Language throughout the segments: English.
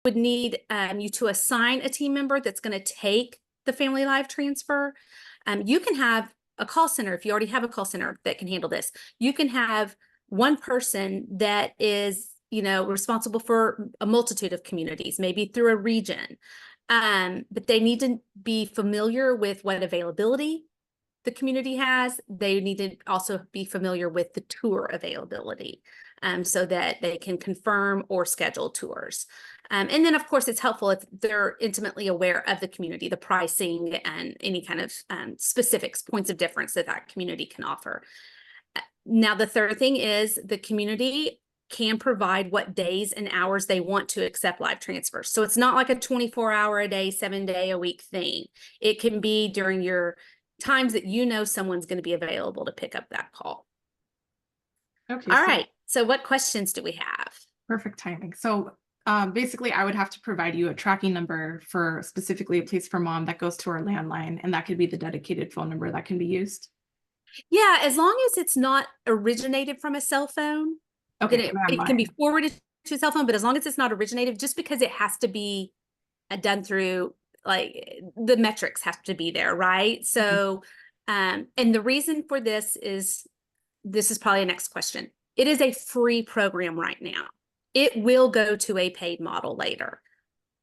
would need you to assign a team member that's going to take the family live transfer. You can have a call center if you already have a call center that can handle this. You can have one person that is, responsible for a multitude of communities, maybe through a region. But they need to be familiar with what availability the community has. They need to also be familiar with the tour availability, so that they can confirm or schedule tours. And then, of course, it's helpful if they're intimately aware of the community, the pricing, and any kind of specifics, points of difference that community can offer. Now, the third thing is the community can provide what days and hours they want to accept live transfers. So it's not like a 24-hour-a-day, 7-day-a-week thing. It can be during your times that someone's going to be available to pick up that call. Okay. All right. So what questions do we have? Perfect timing. So basically, I would have to provide you a tracking number for specifically a place for mom that goes to our landline, and that could be the dedicated phone number that can be used. Yeah, as long as it's not originated from a cell phone, okay, then it can be forwarded to a cell phone, but as long as it's not originated, just because it has to be done through, like, the metrics have to be there, right? So, and the reason for this is probably a next question. It is a free program right now. It will go to a paid model later.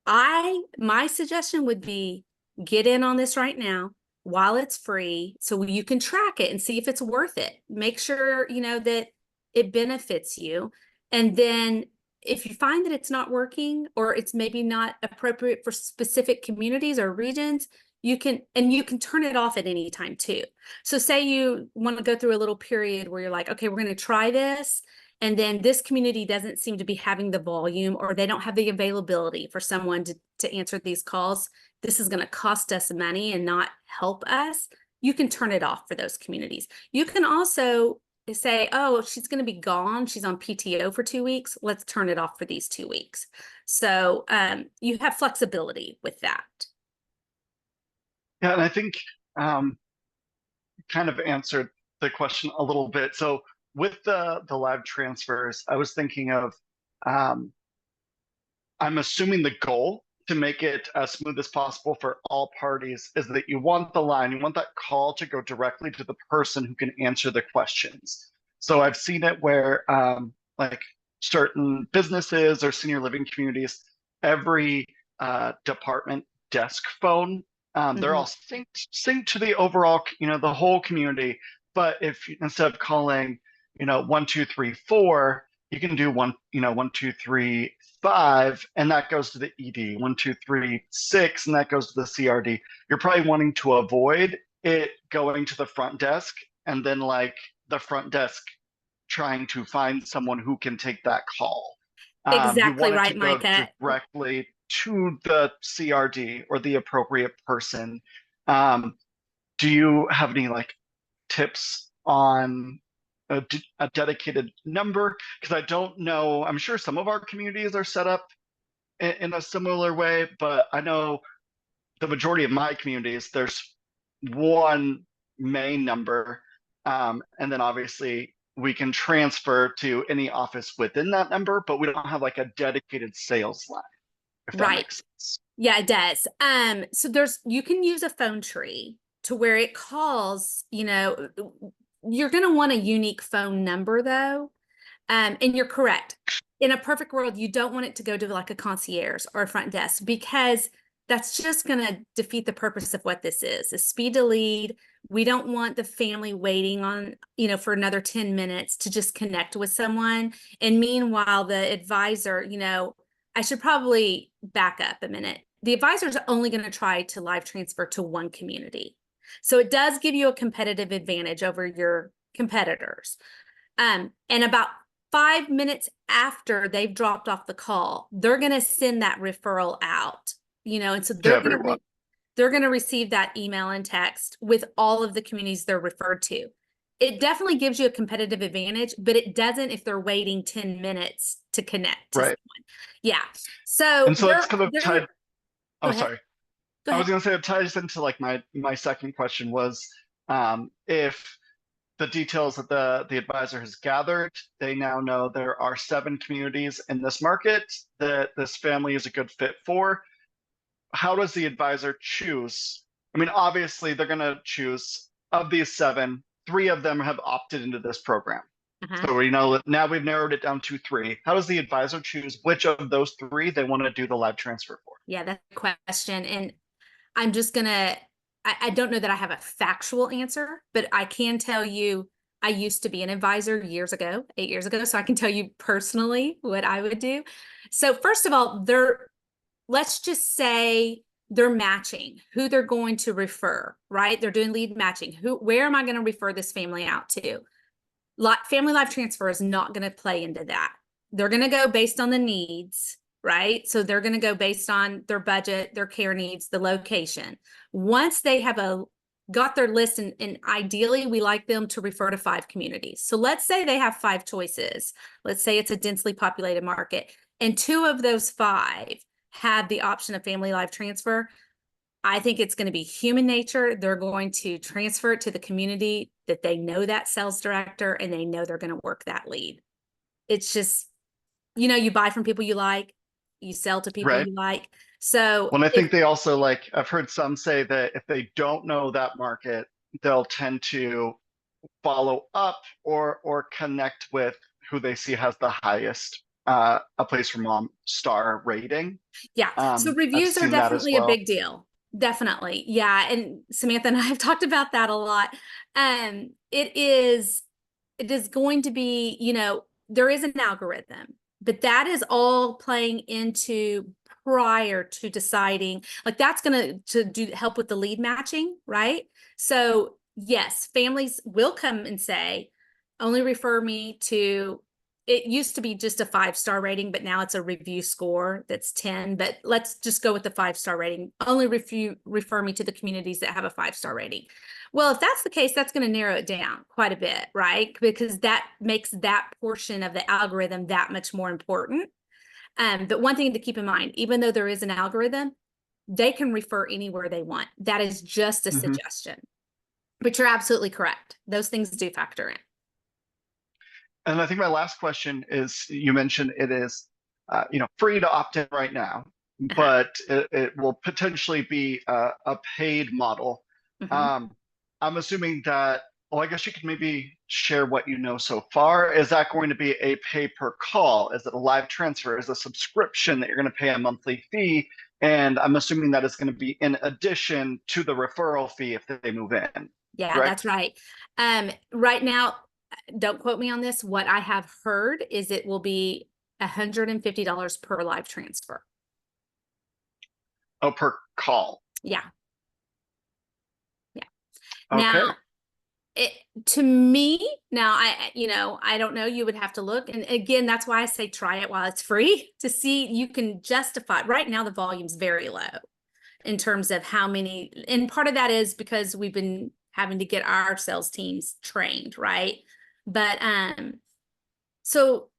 My suggestion would be get in on this right now while it's free, so you can track it and see if it's worth it. Make sure, that it benefits you. And then if you find that it's not working, or it's maybe not appropriate for specific communities or regions, you can turn it off at any time too. So say you want to go through a little period where you're like, okay, we're going to try this, and then this community doesn't seem to be having the volume, or they don't have the availability for someone to answer these calls. This is going to cost us money and not help us. You can turn it off for those communities. You can also say, oh, she's going to be gone. She's on PTO for 2 weeks. Let's turn it off for these 2 weeks. So you have flexibility with that. Yeah, and I think kind of answered the question a little bit. So with the live transfers, I was thinking of, I'm assuming the goal to make it as smooth as possible for all parties is that you want that call to go directly to the person who can answer the questions. So I've seen it where like certain businesses or senior living communities, every department desk phone, they're all synced to the overall, the whole community. But if instead of calling, 1, 2, 3, 4, you can do 1, 1, 2, 3, 5, and that goes to the ED. 1, 2, 3, 6, and that goes to the CRD. You're probably wanting to avoid it going to the front desk, and then like the front desk trying to find someone who can take that call. Exactly right, to go Micah. directly to the CRD or the appropriate person. Do you have any like tips on a dedicated number? Because I don't know, I'm sure some of our communities are set up in a similar way, but I know the majority of my communities, there's one main number, and then obviously we can transfer to any office within that number, but we don't have like a dedicated sales line, if that makes sense. Yeah, it does. So you can use a phone tree to where it calls, you're going to want a unique phone number though. And you're correct. In a perfect world, you don't want it to go to like a concierge or a front desk, because that's just going to defeat the purpose of what this is, a speed to lead. We don't want the family waiting on, for another 10 minutes to just connect with someone. And meanwhile, the advisor, I should probably back up a minute. The advisor is only going to try to live transfer to one community. So it does give you a competitive advantage over your competitors. And about 5 minutes after they've dropped off the call, they're going to send that referral out, and so they're going to receive that email and text with all of the communities they're referred to. It definitely gives you a competitive advantage, but it doesn't if they're waiting 10 minutes to connect to someone. Yeah. So that's kind of tied. Oh, sorry. I was going to say it ties into like my second question was, if the details that the advisor has gathered. They now know there are 7 communities in this market that this family is a good fit for. How does the advisor choose? I mean, obviously they're going to choose of these 7, 3 of them have opted into this program. Uh-huh. So we know that now we've narrowed it down to 3. How does the advisor choose which of those 3 they want to do the live transfer for? Yeah, that's a question. And I'm just gonna, I don't know that I have a factual answer, but I can tell you, I used to be an advisor years ago, 8 years ago. So I can tell you personally what I would do. So first of all, let's just say they're matching who they're going to refer, right? They're doing lead matching. Where am I going to refer this family out to? Family life transfer is not going to play into that. They're going to go based on the needs, right? So they're going to go based on their budget, their care needs, the location. Once they have got their list, and ideally we like them to refer to 5 communities. So let's say they have 5 choices. Let's say it's a densely populated market, and 2 of those 5 have the option of family life transfer. I think it's going to be human nature. They're going to transfer it to the community that they know that sales director, and they know they're going to work that lead. It's just, you buy from people you like, you sell to people Right. you like. So Well, I think they also, like, I've heard some say that if they don't know that market, they'll tend to follow up or connect with who they see has the highest a place for mom star rating. yeah. So I've reviews are seen that as definitely a well. big deal. Definitely. Yeah. And Samantha and I have talked about that a lot. It is going to be, there is an algorithm, but that is all playing into prior to deciding, like that's going to help with the lead matching, right? So yes, families will come and say, only refer me to, it used to be just a 5-star rating, but now it's a review score that's 10. But let's just go with the 5-star rating. Only refer me to the communities that have a 5-star rating. Well, if that's the case, that's going to narrow it down quite a bit, right? Because that makes that portion of the algorithm that much more important. But one thing to keep in mind, even though there is an algorithm, they can refer anywhere they want. That is just a suggestion. But you're absolutely correct. Those things do factor in. And I think my last question is, you mentioned it is, free to opt in right now, but it will potentially be a paid model. I'm assuming that, well, I guess you could maybe share what you know so far. Is that going to be a pay per call? Is it a live transfer? Is it a subscription that you're going to pay a monthly fee? And I'm assuming that is going to be in addition to the referral fee if they move in. Yeah, correct? that's right. Right now, don't quote me on this. What I have heard is it will be $150 per live transfer. Oh, per call. Yeah. Okay. Now, to me, now I don't know, you would have to look. And again, that's why I say try it while it's free to see you can justify. Right now, the volume's very low in terms of how many, and part of that is because we've been having to get our sales teams trained, right? But so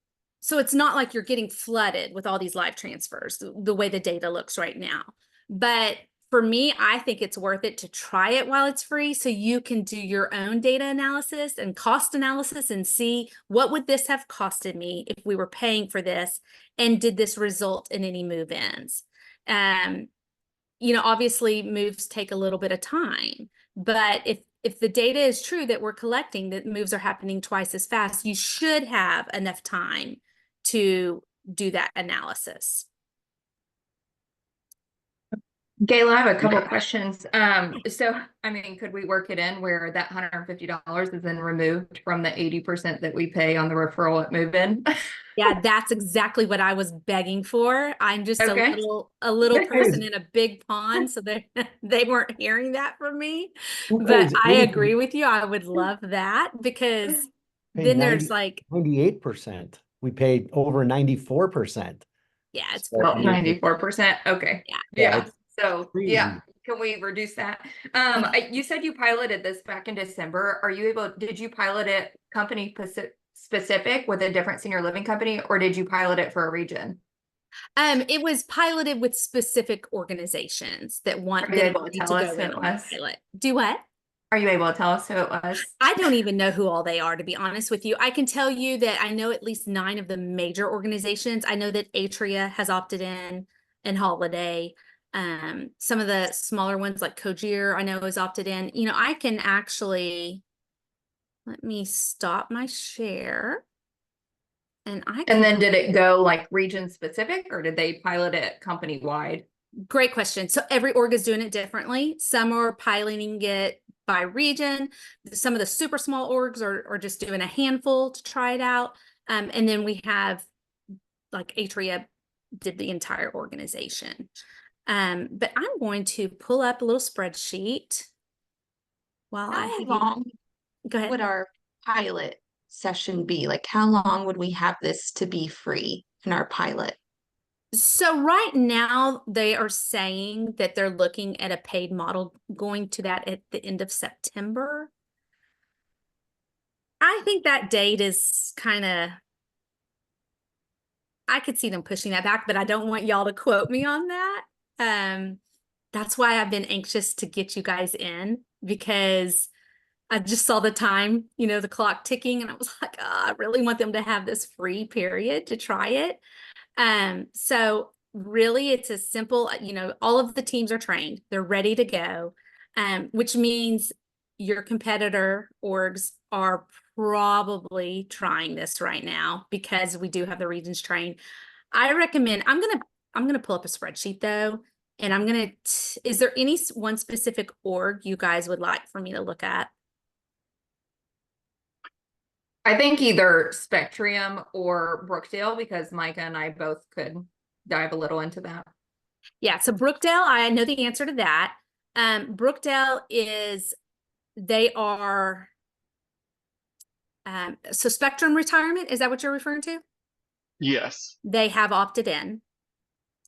it's not like you're getting flooded with all these live transfers the way the data looks right now. But for me, I think it's worth it to try it while it's free so you can do your own data analysis and cost analysis and see what would this have costed me if we were paying for this, and did this result in any move-ins? Obviously moves take a little bit of time, but if the data is true that we're collecting, that moves are happening twice as fast, you should have enough time to do that analysis. Gayla, I have a couple of questions. So, I mean, could we work it in where that $150 is then removed from the 80% that we pay on the referral at move-in? Yeah, that's exactly what I was begging for. I'm just Okay. a little person in a big pond, so they weren't hearing that from me. But I agree with you. I would love that, because then there's like 98%. We paid over 94%. Yeah, it's Well, crazy. 94%. Okay. Yeah. So crazy. yeah, can we reduce that? You said you piloted this back in December. Did you pilot it company specific with a different senior living company, or did you pilot it for a region? It was piloted with specific organizations that want Are you able to to tell go us in who it on was? pilot. Do what? Are you able to tell us who it was? I don't even know who all they are, to be honest with you. I can tell you that I know at least 9 of the major organizations. I know that Atria has opted in and Holiday. Some of the smaller ones like Cogier, I know is opted in. You know, I can actually, let me stop my share. And I And can, then did it go like region specific or did they pilot it company wide? great question. So every org is doing it differently. Some are piloting it by region. Some of the super small orgs are just doing a handful to try it out. And then we have like Atria did the entire organization. But I'm going to pull up a little spreadsheet while I How have you. long Go ahead. would our pilot session be? Like, how long would we have this to be free in our pilot? So right now they are saying that they're looking at a paid model going to that at the end of September. I think that date is kind of, I could see them pushing that back, but I don't want y'all to quote me on that. That's why I've been anxious to get you guys in, because I just saw the time, you know, the clock ticking, and I was like, oh, I really want them to have this free period to try it. So really it's as simple, you know, all of the teams are trained, they're ready to go, which means your competitor orgs are probably trying this right now because we do have the regions trained. I recommend, I'm gonna pull up a spreadsheet though, and is there any one specific org you guys would like for me to look at? I think either Spectrum or Brookdale, because Micah and I both could dive a little into that. Yeah, so Brookdale, I know the answer to that. Brookdale they are, so Spectrum Retirement, is that what you're referring to? Yes. They have opted in.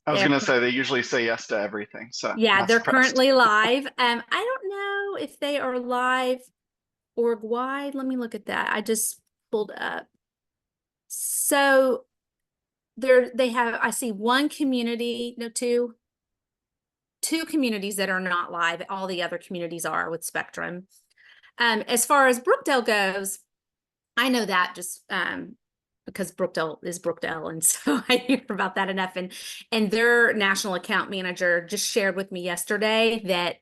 I was They're going to say they usually say yes to everything. So Yeah, not they're surprised. currently live. I don't know if they are live org wide. Let me look at that. I just pulled up. So I see one community, no, two communities that are not live. All the other communities are with Spectrum. As far as Brookdale goes, I know that just because Brookdale is Brookdale, and so I hear about that enough. And their national account manager just shared with me yesterday that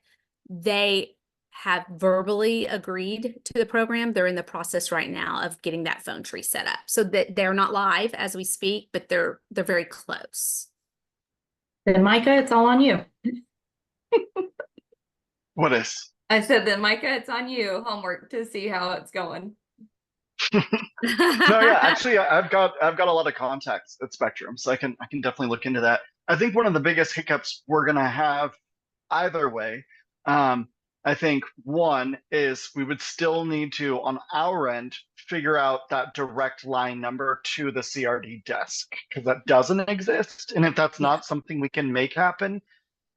they have verbally agreed to the program. They're in the process right now of getting that phone tree set up, so that they're not live as we speak, but they're very close. Then Micah, it's all on you. What is? I said then Micah, it's on you. Homework to see how it's going. No, yeah, actually, I've got a lot of contacts at Spectrum, so I can definitely look into that. I think one of the biggest hiccups we're gonna have either way, I think one is we would still need to, on our end, figure out that direct line number to the CRD desk, because that doesn't exist. And if that's not something we can make happen,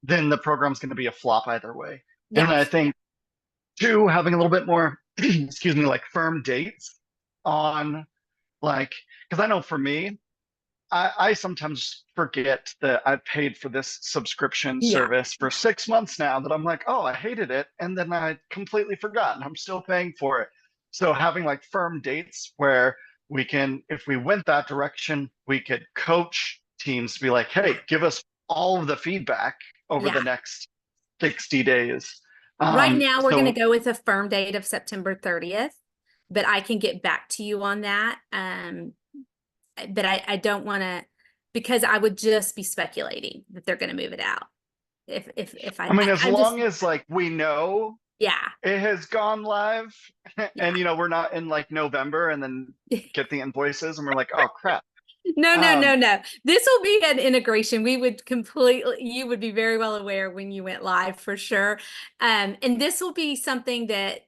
then the program's going to be a flop either way. Yeah. And I think two, having a little bit more, excuse me, like firm dates on, like, because I know for me, I sometimes forget that I've paid for this subscription Yeah. service for 6 months now, that I'm like, oh, I hated it. And then I completely forgot and I'm still paying for it. So having like firm dates where we can, if we went that direction, we could coach teams to be like, hey, give us all of the feedback over Yeah. the next 60 days. Right now, we're so- going to go with a firm date of September 30th, but I can get back to you on that. But I don't want to, because I would just be speculating that they're going to move it out. If I mean, as I'm long just, as like we know yeah, it has gone live and you know we're not in like November and then get the invoices and we're like, oh crap. no. This will be an integration. We would you would be very well aware when you went live for sure. And this will be something that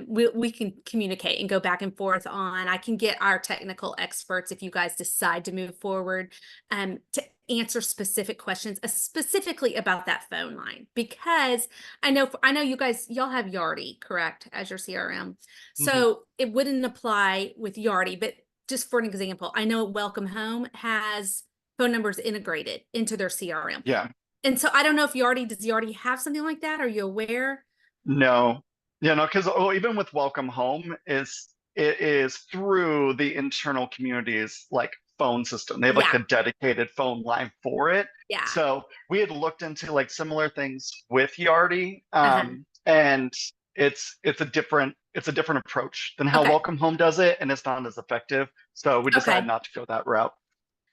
we can communicate and go back and forth on. I can get our technical experts, if you guys decide to move forward, to answer specific questions, specifically about that phone line, because I know you guys, y'all have Yardi, correct, as your CRM. So it wouldn't apply with Yardi, but just for an example, I know Welcome Home has phone numbers integrated into their CRM. Yeah. And so I don't know if does Yardi have something like that? Are you aware? No. Yeah, no, because even with Welcome Home it is through the internal community's like phone system. They have like Yeah. a dedicated phone line for it. Yeah. So we had looked into like similar things with Yardi, Uh-huh. and it's a different approach than how Okay. Welcome Home does it, and it's not as effective. So we decided Okay. not to go that route.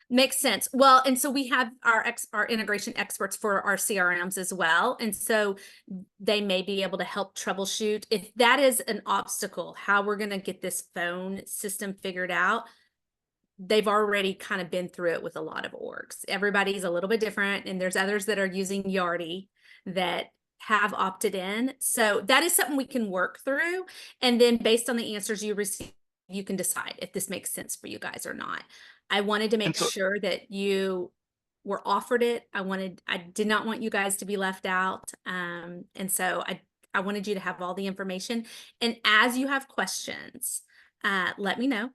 Makes sense. Well, and so we have our integration experts for our CRMs as well. And so they may be able to help troubleshoot if that is an obstacle, how we're going to get this phone system figured out. They've already kind of been through it with a lot of orgs. Everybody's a little bit different, and there's others that are using Yardi that have opted in. So that is something we can work through. And then based on the answers you receive, you can decide if this makes sense for you guys or not. I wanted to And make so sure that you were offered it. I did not want you guys to be left out. And so I wanted you to have all the information. And as you have questions, let me know.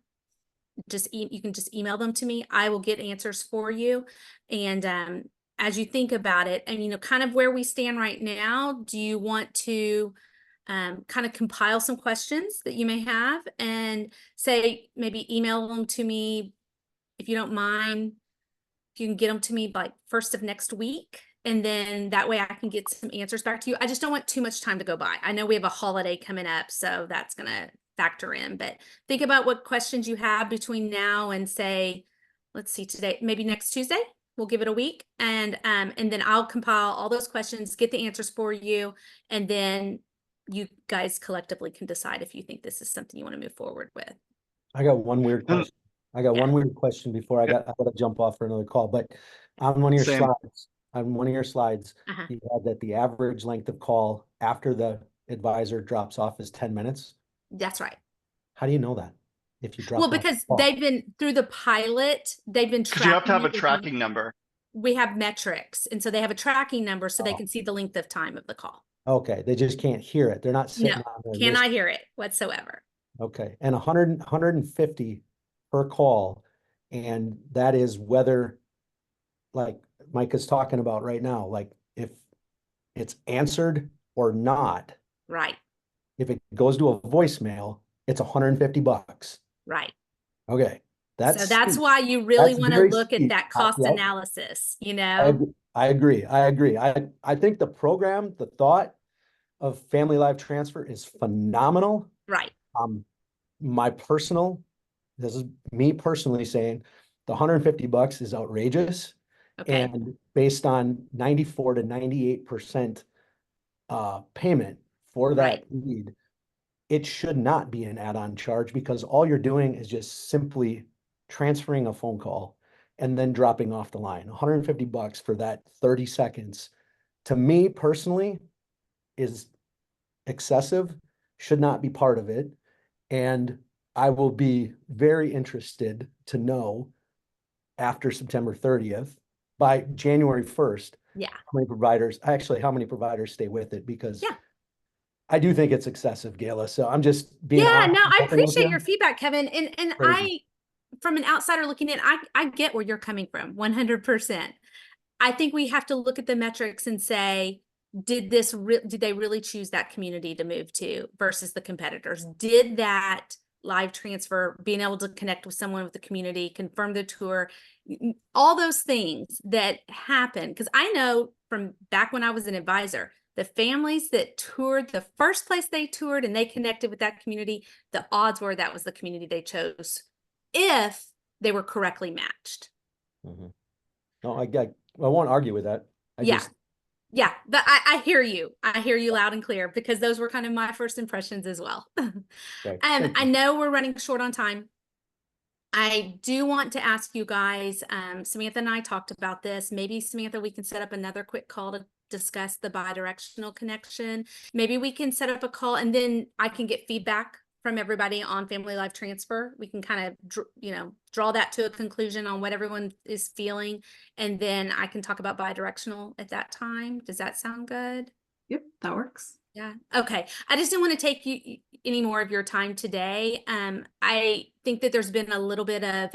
You can just email them to me. I will get answers for you. And as you think about it, and kind of where we stand right now, do you want to kind of compile some questions that you may have and say, maybe email them to me if you don't mind? If you can get them to me like first of next week, and then that way I can get some answers back to you. I just don't want too much time to go by. I know we have a holiday coming up, so that's gonna factor in, but think about what questions you have between now and say, let's see, today, maybe next Tuesday, we'll give it a week. And then I'll compile all those questions, get the answers for you, and then you guys collectively can decide if you think this is something you want to move forward with. I got one weird and- question. I got Yeah. one weird question before I got to jump off for another call, but on one of your Same. slides, Uh-huh. you had that the average length of call after the advisor drops off is 10 minutes. That's right. How do you know that? If you drop Well, off the because call? they've been through the pilot, they've been because you have to tracking have a it with tracking number. we have metrics, and so they have a tracking number so they Oh. can see the length of time of the call. Okay, they just can't hear it. They're not sitting No, on their list. cannot hear it whatsoever. Okay, and 150 per call, and that is whether, like Mike is talking about right now, like if it's answered or not. Right, If it goes to a voicemail, it's $150. right. Okay, So that's that's steep. why you really That's want to very look at steep. that cost Yep. analysis, I agree. I think the program, the thought of Family Life Transfer is phenomenal. Right, This is me personally saying the $150 is outrageous. okay, And based on 94 to 98% payment for that right, lead, it should not be an add-on charge because all you're doing is just simply transferring a phone call and then dropping off the line. $150 for that 30 seconds, to me personally, is excessive, should not be part of it. And I will be very interested to know after September 30th, by January 1st, yeah, how many providers stay with it, because yeah. I do think it's excessive, Gayla. So I'm just being Yeah, honest no, and I open with appreciate you. your feedback, Kevin. And Crazy. from an outsider looking in, I get where you're coming from, 100%. I think we have to look at the metrics and say, did they really choose that community to move to versus the competitors? Did that live transfer, being able to connect with someone with the community, confirm the tour, all those things that happen? Because I know from back when I was an advisor, the families that toured, the first place they toured and they connected with that community, the odds were that was the community they chose if they were correctly matched. Mhm. No, I won't argue with that. Yeah, but I hear you. I hear you loud and clear because those were kind of my first impressions as well. Okay, thank I you. know we're running short on time. I do want to ask you guys, Samantha and I talked about this. Maybe Samantha, we can set up another quick call to discuss the bidirectional connection. Maybe we can set up a call and then I can get feedback from everybody on Family Life Transfer. We can kind of, draw that to a conclusion on what everyone is feeling. And then I can talk about bidirectional at that time. Does that sound good? Yep, that works. Yeah. Okay. I just didn't want to take you any more of your time today. I think that there's been a little bit of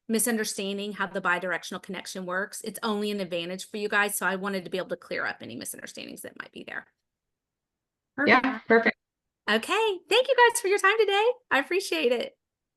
misunderstanding how the bidirectional connection works. It's only an advantage for you guys. So I wanted to be able to clear up any misunderstandings that might be there. Yeah, perfect. Okay. Thank you guys for your time today. I appreciate it.